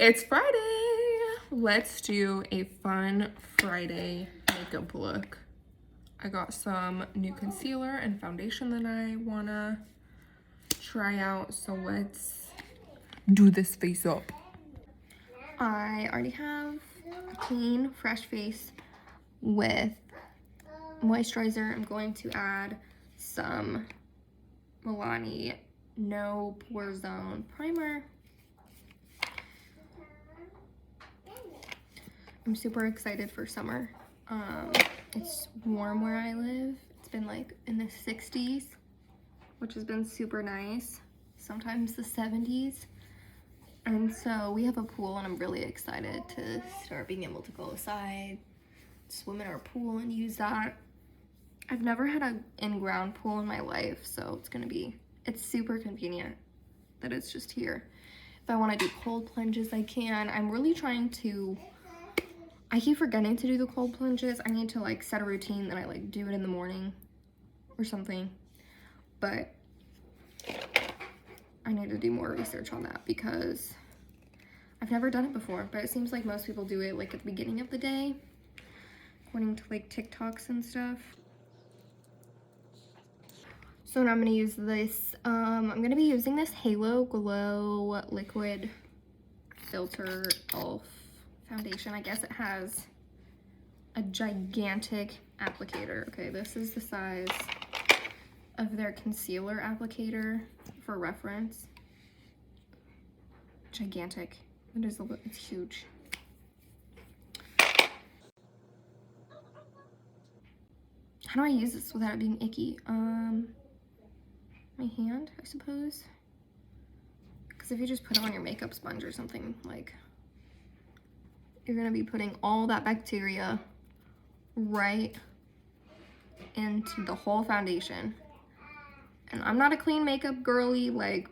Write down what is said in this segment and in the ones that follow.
It's Friday. Let's do a fun Friday makeup look. I got some new concealer and foundation that I wanna try out, so let's do this face up. I already have a clean, fresh face with moisturizer. I'm going to add some Milani No Pore Zone primer. I'm super excited for summer. It's warm where I live. It's been like in the 60s, which has been super nice. Sometimes the 70s. And so we have a pool and I'm really excited to start being able to go outside, swim in our pool and use that. I've never had an in-ground pool in my life, so it's super convenient that it's just here. If I want to do cold plunges, I can. I'm really trying to, I keep forgetting to do the cold plunges. I need to like set a routine that I like do it in the morning or something, but I need to do more research on that because I've never done it before, but it seems like most people do it like at the beginning of the day, according to like TikToks and stuff. So now I'm gonna use this, I'm gonna be using this Halo Glow Liquid Filter Elf foundation. I guess it has a gigantic applicator. Okay, this is the size of their concealer applicator for reference. Gigantic. It's huge. How do I use this without it being icky? My hand, I suppose. Because if you just put it on your makeup sponge or something, like, you're gonna be putting all that bacteria right into the whole foundation. And I'm not a clean makeup girly, like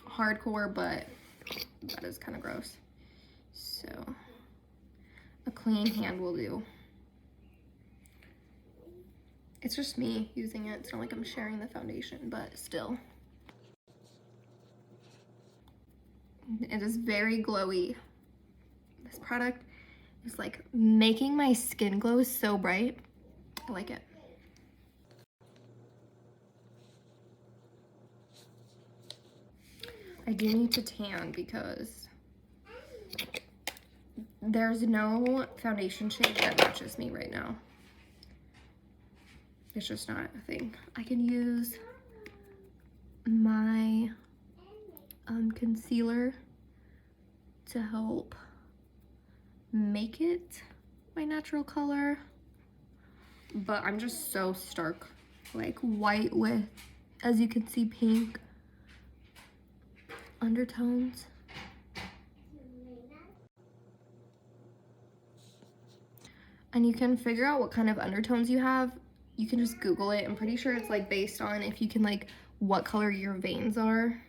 hardcore, but that is kind of gross. So a clean hand will do. It's just me using it. It's not like I'm sharing the foundation, but still. It is very glowy. This product is like making my skin glow so bright. I like it. I do need to tan because there's no foundation shade that matches me right now. It's just not a thing. I can use my concealer to help make it my natural color, but I'm just so stark, like white with, as you can see, pink undertones. And you can figure out what kind of undertones you have. You can just Google it. I'm pretty sure it's like based on if you can like what color your veins are.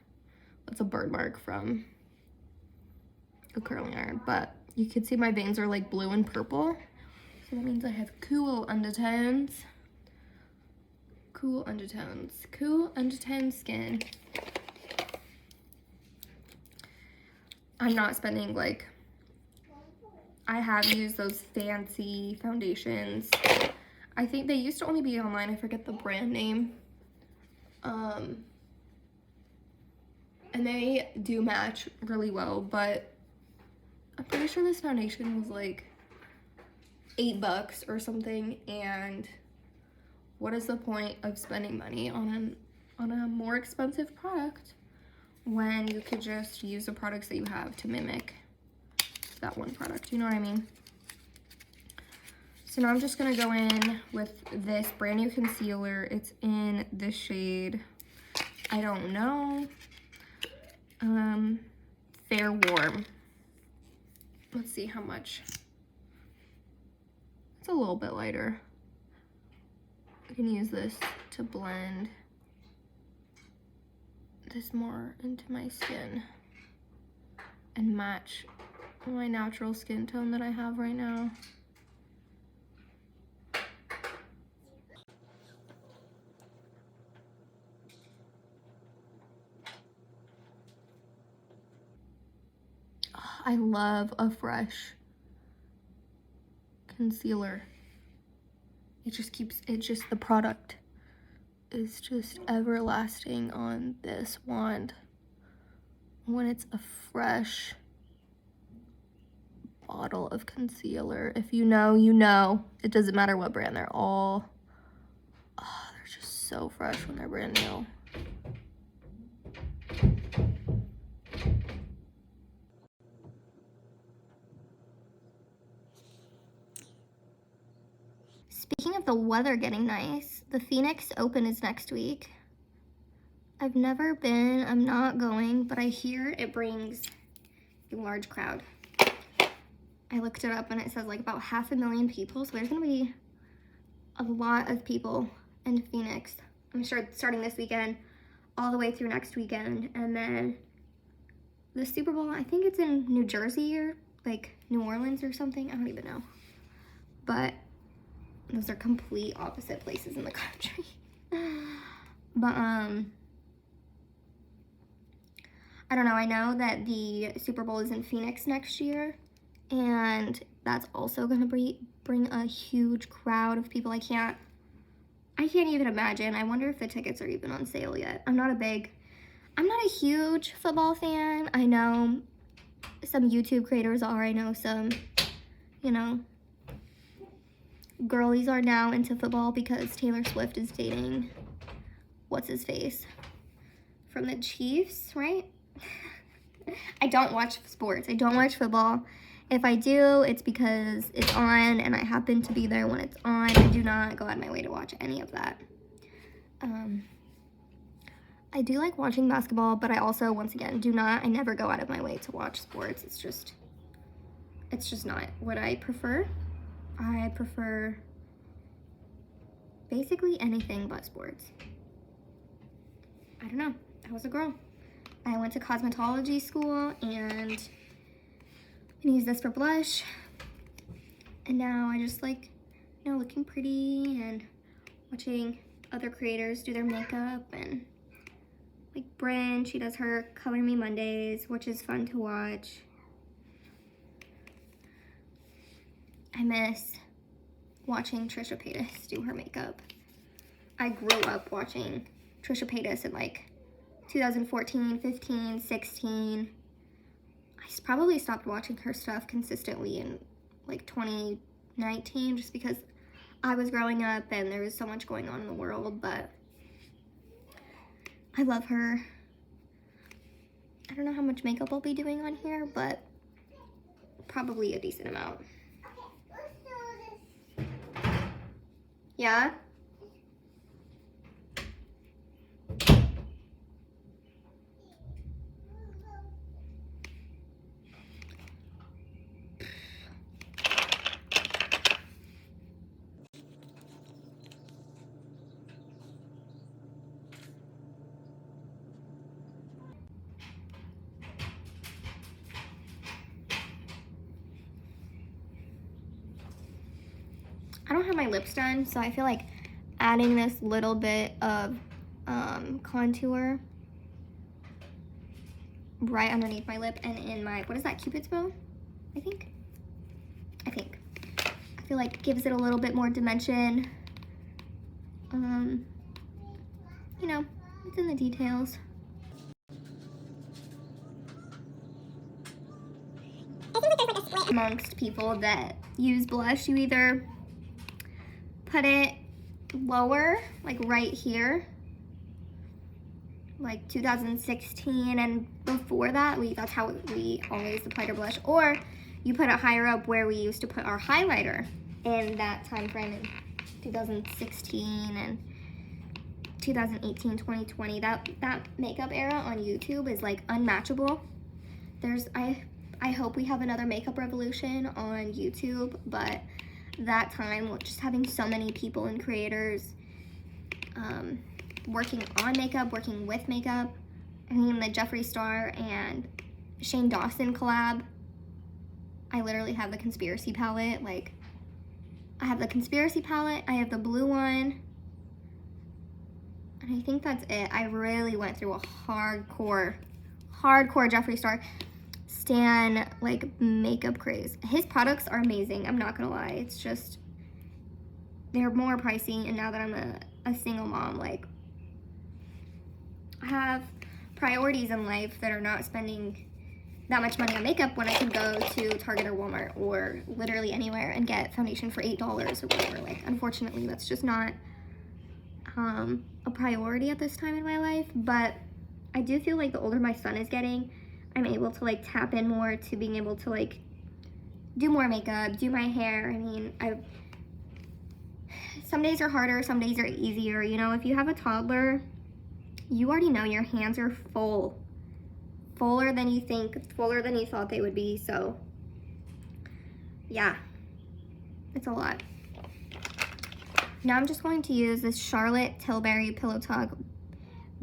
That's a bird mark from a curling iron, but you can see my veins are like blue and purple. So that means I have cool undertones. Cool undertones. Cool undertone skin. I'm not spending like, I have used those fancy foundations. I think they used to only be online. I forget the brand name. And they do match really well, but I'm pretty sure this foundation was like $8 or something, and what is the point of spending money on a more expensive product when you could just use the products that you have to mimic that one product, you know what I mean? So now I'm just gonna go in with this brand new concealer. It's in the shade, I don't know, Fair Warm. Let's see how much. It's a little bit lighter. I can use this to blend this more into my skin and match my natural skin tone that I have right now. I love a fresh concealer. The product is just everlasting on this wand. When it's a fresh bottle of concealer, if you know, you know. It doesn't matter what brand, they're just so fresh when they're brand new. Speaking of the weather getting nice, the Phoenix Open is next week. I've never been, I'm not going, but I hear it brings a large crowd. I looked it up and it says like about 500,000 people, so there's gonna be a lot of people in Phoenix. I'm sure starting this weekend all the way through next weekend, and then the Super Bowl, I think it's in New Jersey or like New Orleans or something, I don't even know. But those are complete opposite places in the country. But I don't know, I know that the Super Bowl is in Phoenix next year, and that's also gonna bring a huge crowd of people. I can't even imagine. I wonder if the tickets are even on sale yet. I'm not a huge football fan. I know some YouTube creators are. I know some, you know, girlies are now into football because Taylor Swift is dating, what's his face? From the Chiefs, right? I don't watch sports. I don't watch football. If I do, it's because it's on and I happen to be there when it's on. I do not go out of my way to watch any of that. I do like watching basketball, but I also, once again, I never go out of my way to watch sports. It's just not what I prefer. I prefer basically anything but sports. I don't know. I was a girl. I went to cosmetology school and use this for blush. And now I just like, you know, looking pretty and watching other creators do their makeup, and like Brynn, she does her Color Me Mondays, which is fun to watch. I miss watching Trisha Paytas do her makeup. I grew up watching Trisha Paytas in like 2014, 15, 16. I probably stopped watching her stuff consistently in like 2019 just because I was growing up and there was so much going on in the world, but I love her. I don't know how much makeup I'll be doing on here, but probably a decent amount. Yeah? I don't have my lips done, so I feel like adding this little bit of contour right underneath my lip and in my, what is that, Cupid's bow? I think. I feel like gives it a little bit more dimension. You know, it's in the details. Amongst people that use blush, you either put it lower, like right here, like 2016 and before that, that's how we always applied our blush, or you put it higher up where we used to put our highlighter in that time frame in 2016 and 2018, 2020. That makeup era on YouTube is like unmatchable. I hope we have another makeup revolution on YouTube, but that time, just having so many people and creators working on makeup, working with makeup. I mean, the Jeffree Star and Shane Dawson collab. I literally have the Conspiracy palette. Like, I have the Conspiracy palette, I have the blue one, and I think that's it. I really went through a hardcore Jeffree Star. stan like makeup craze. His products are amazing, I'm not gonna lie. It's just they're more pricey, and now that I'm a single mom, like I have priorities in life that are not spending that much money on makeup when I could go to Target or Walmart or literally anywhere and get foundation for $8 or whatever. Like, unfortunately, that's just not a priority at this time in my life. But I do feel like the older my son is getting, I'm able to like tap in more to being able to like do more makeup, do my hair. I mean, some days are harder, some days are easier. You know, if you have a toddler, you already know your hands are fuller than you think, fuller than you thought they would be. So yeah, it's a lot. Now I'm just going to use this Charlotte Tilbury Pillow Talk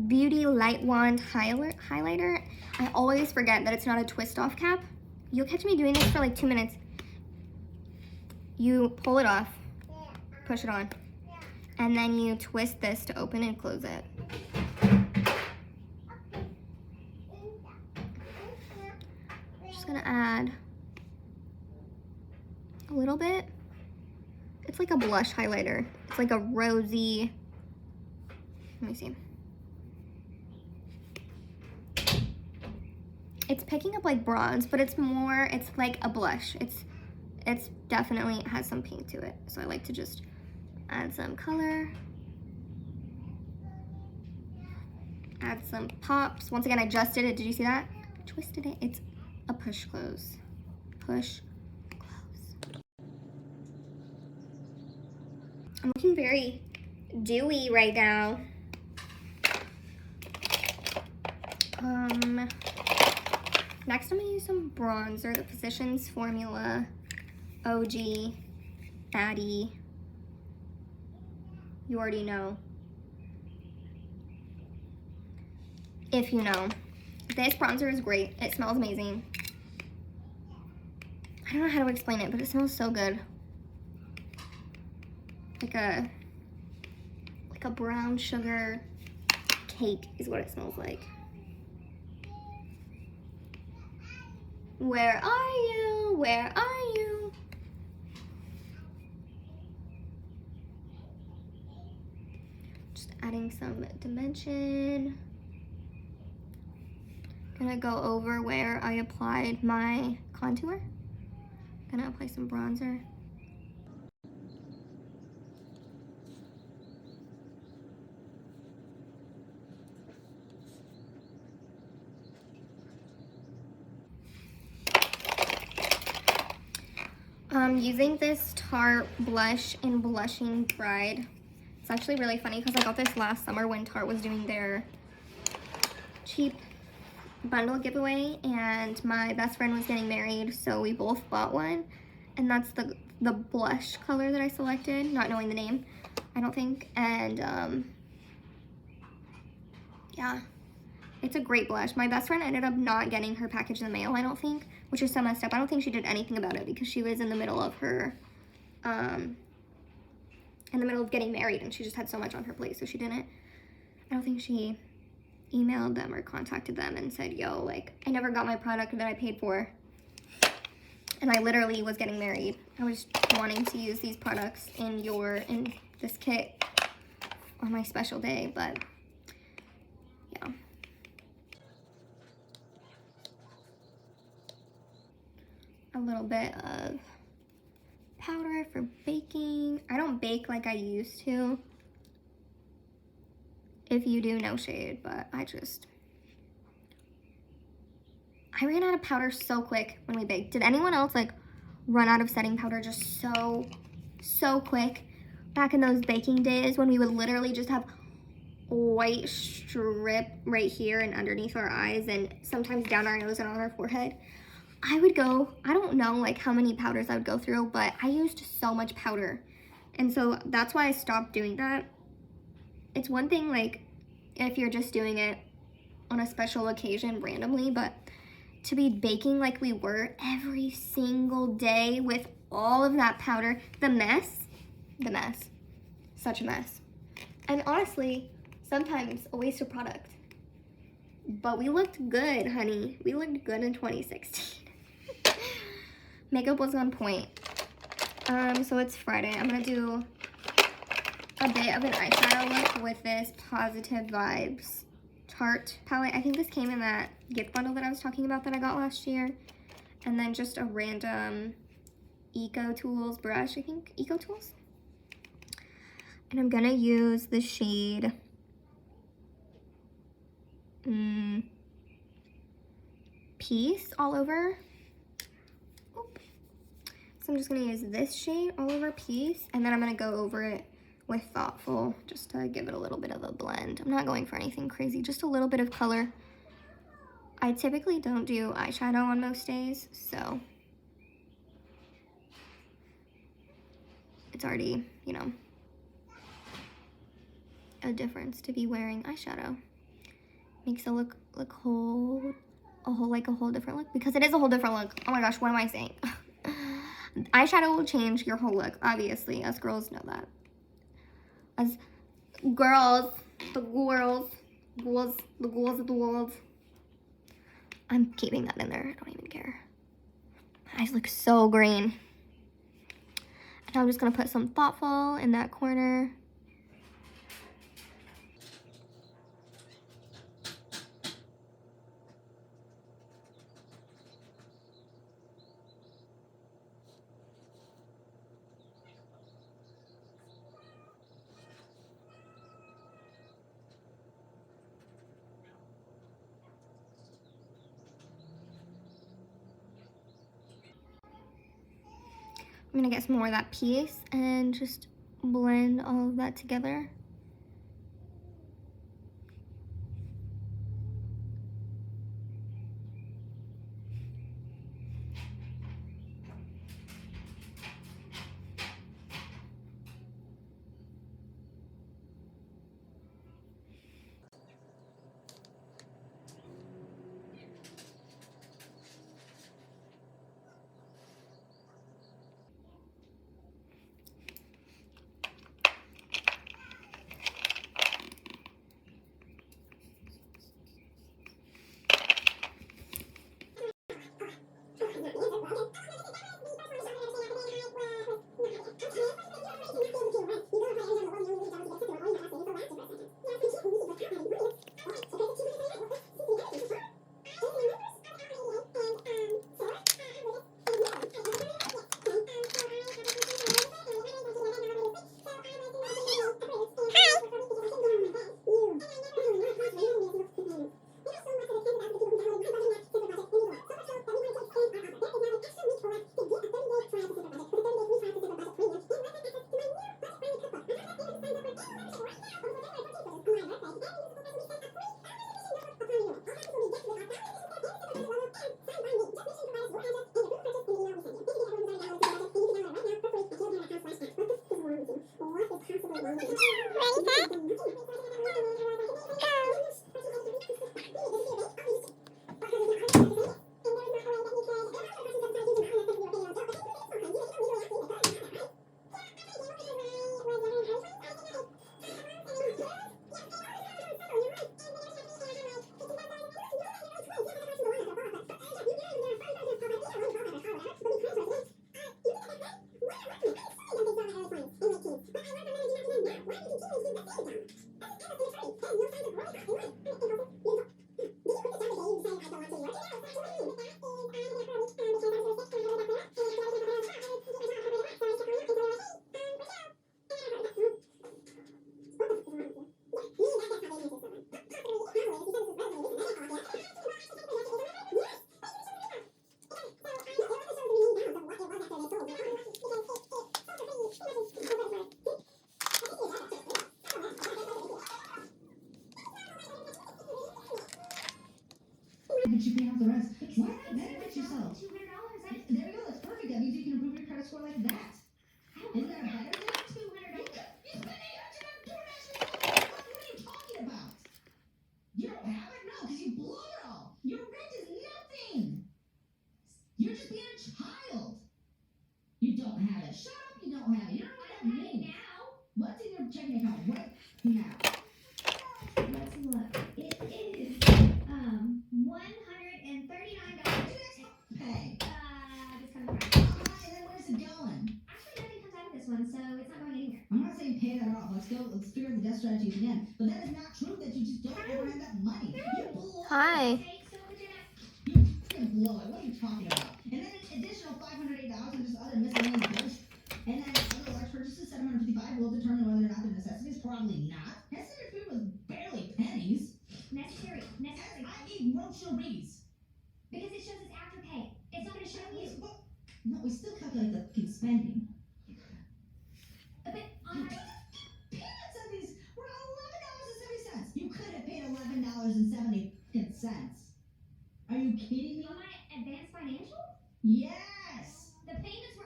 Beauty Light Wand highlighter. I always forget that it's not a twist off cap. You'll catch me doing this for like 2 minutes. You pull it off, push it on, and then you twist this to open and close it. I'm just gonna add a little bit. It's like a blush highlighter. It's like a rosy, let me see. It's picking up like bronze, but it's like a blush. It's definitely has some pink to it. So I like to just add some color. Add some pops. Once again, I just did it. Did you see that? I twisted it. It's a push close. Push close. I'm looking very dewy right now. Next I'm gonna use some bronzer, the Physicians Formula OG Fatty. You already know. If you know. This bronzer is great. It smells amazing. I don't know how to explain it, but it smells so good. Like a brown sugar cake is what it smells like. Where are you? Where are you? Just adding some dimension. Gonna go over where I applied my contour. Gonna apply some bronzer. Using this Tarte blush in Blushing Bride. It's actually really funny because I got this last summer when Tarte was doing their cheap bundle giveaway, and my best friend was getting married, so we both bought one, and that's the blush color that I selected, not knowing the name, I don't think. And yeah, it's a great blush. My best friend ended up not getting her package in the mail, I don't think, which is so messed up. I don't think she did anything about it because she was in the middle of her in the middle of getting married, and she just had so much on her plate, so she didn't. I don't think she emailed them or contacted them and said, yo, like, I never got my product that I paid for, and I literally was getting married. I was wanting to use these products in this kit on my special day, but yeah. A little bit of powder for baking. I don't bake like I used to. If you do, no shade, but I ran out of powder so quick when we baked. Did anyone else like run out of setting powder just so quick back in those baking days when we would literally just have a white strip right here and underneath our eyes and sometimes down our nose and on our forehead? I would go, I don't know like how many powders I would go through, but I used so much powder. And so that's why I stopped doing that. It's one thing like if you're just doing it on a special occasion randomly, but to be baking like we were every single day with all of that powder, the mess, such a mess. And honestly, sometimes a waste of product. But we looked good, honey. We looked good in 2016. Makeup was on point. So it's Friday. I'm gonna do a bit of an eyeshadow look with this Positive Vibes Tarte palette. I think this came in that gift bundle that I was talking about that I got last year. And then just a random Eco Tools brush, I think. Eco Tools? And I'm gonna use the shade Peace all over. Oop. So I'm just gonna use this shade all over Peace, and then I'm gonna go over it with Thoughtful just to give it a little bit of a blend. I'm not going for anything crazy, just a little bit of color. I typically don't do eyeshadow on most days, so it's already, you know, a difference to be wearing eyeshadow. Makes it look a whole different look, because it is a whole different look. Oh my gosh, what am I saying? Eyeshadow will change your whole look, obviously. Us girls know that. As girls, the girls of the world. I'm keeping that in there. I don't even care. My eyes look so green. And I'm just gonna put some Thoughtful in that corner. I'm gonna get some more of that Peace and just blend all of that together. But you pay off the rest. Why not benefit yourself? $200. There you go. That's perfect. That means you can improve your credit score like that. Isn't that better than $200? You spent $800 on DoorDash. What are you talking about? You don't have it? No, because you blew it all. Your rent is nothing. You're just being a child. You don't have it. Shut up. You don't have it. You don't know what that means. Now. What's in your checking account? What now? Let's look. It is let's figure out the death strategy at the end. But that is not true that you just don't ever have that money. You blow Hi. it. You fucking blow it. What are you talking about? And then an additional $508 and just other miscellaneous bullshit. And then other large purchases, $755, will determine whether or not they're necessities. Probably not. Necessary food was barely pennies. Necessary. I need groceries. Because it shows us afterpay. It's not going to show you. No, we still calculate the fucking spending. But on our... Payments on these were $11.70. You could have paid $11.70. Are you kidding me? On my advanced financial? Yes. The payments were...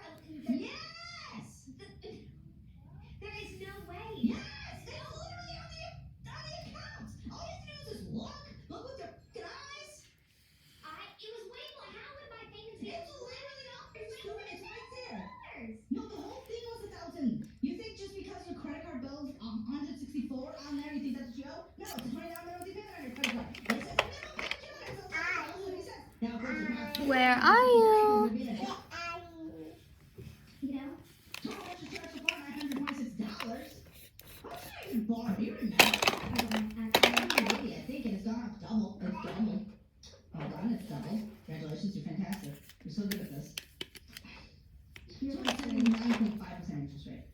Yes. There is no way. Yes. It's literally on the account. All you have to do is just look with your fucking eyes. It was way more. How would my payments be? It's literally not. It's right there. $1,000. No, the whole thing was $1,000. You think just because your credit card bill is 164 on there, you think that's a joke? No, it's a $20 minimum payment on your credit card. It says minimum payment. It's $11.70. Now, of course, you have to- Where are you? You know? Total extra charge so far, $926. How much did I even borrow? Do you remember? I think it has gone up double. It's double. Hold on, it's double. Congratulations, you're fantastic. You're so good at this. Here's what 79.5% interest rate.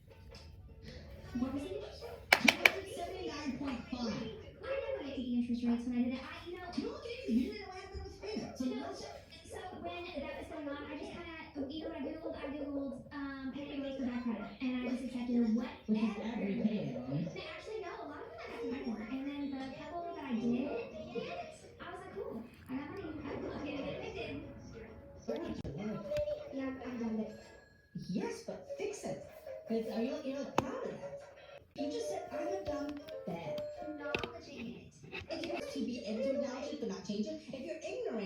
What was the interest rate? 279.5. I never looked at the interest rates when I did it. You don't look at anything. You didn't know what happened with payment. So let's check. So when that was going on, I just kind of, you know what I googled payment rates for bad credit, and I just accepted what. Which is every payday. Actually, no, a lot of them I have to pay for, and then the couple that I did, I was like, cool, I got money, I'm getting evicted. Yeah, I'm done with it. Yes, but fix it. Are you proud of that? You just said I have done bad. Acknowledging it. If you have to be able to acknowledge it but not change it, if you're ignorant